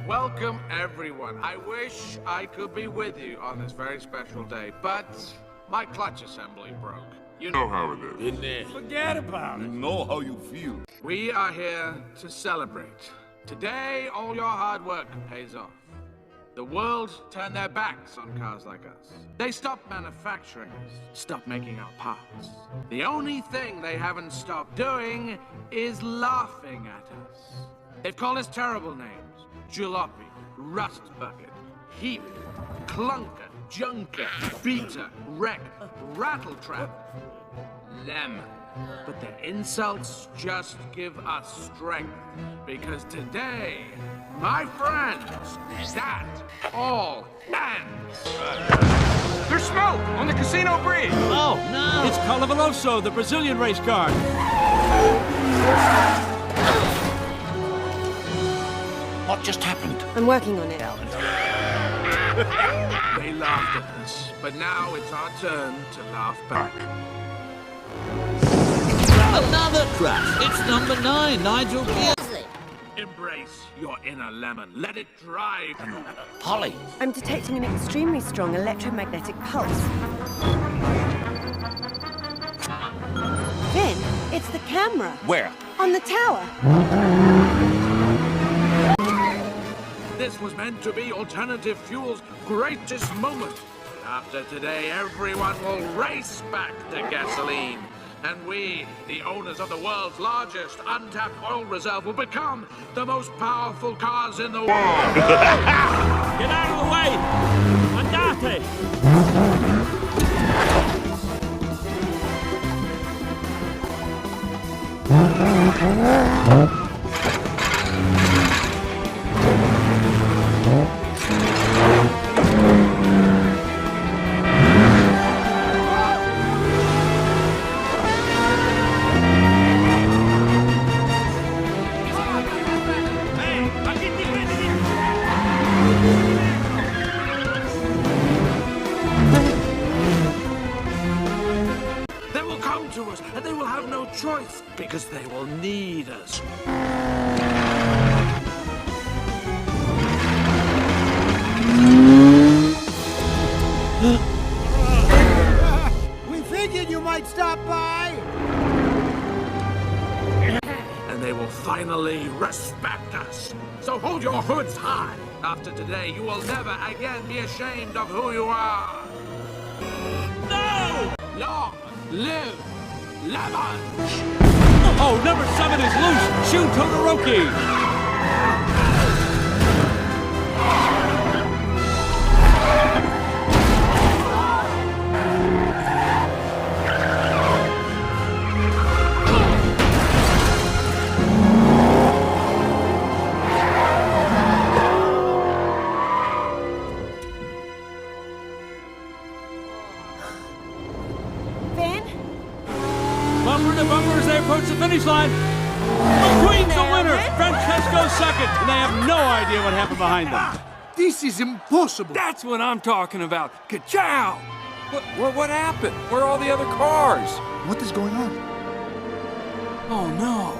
Welcome, everyone. I wish I could be with you on this very special day, but my clutch assembly broke. You know how it is. Inel. Forget about it. You know how you feel. We are here to celebrate. Today, all your hard work pays off. The world turned their backs on cars like us. They stopped manufacturing us, stopped making our parts. The only thing they haven't stopped doing is laughing at us. They've called us terrible names. Jalopy, Rust Bucket, Heap, Clunker, Junker, Beater, Wreck, Rattletrap, Lemon. But their insults just give us strength. Because today, my friends, that all ends. There's smoke on the casino bridge. Oh, no. It's Carla, the Brazilian race car. What just happened? I'm working on it. They laughed at us, but now it's our turn to laugh back. Another crash. It's number 9, Nigel. Embrace your inner lemon. Let it drive you. Polly. I'm detecting an extremely strong electromagnetic pulse. Finn, it's the camera. Where? On the tower. This was meant to be Alternative Fuel's greatest moment. After today, everyone will race back to gasoline. And we, the owners of the world's largest untapped oil reserve, will become the most powerful cars in the world. Get out of the way! Andate! They will come to us, and they will have no choice, because they will need us. We figured you might stop by. And they will finally respect us. So hold your hoods high. After today, you will never again be ashamed of who you are. No! Long live Lemon! Oh, number 7 is loose! Shoot Todoroki! Approach the finish line. McQueen's the winner. Francesco's second. And they have no idea what happened behind them. This is impossible. That's what I'm talking about. Ka-chow! What happened? Where are all the other cars? What is going on? Oh, no.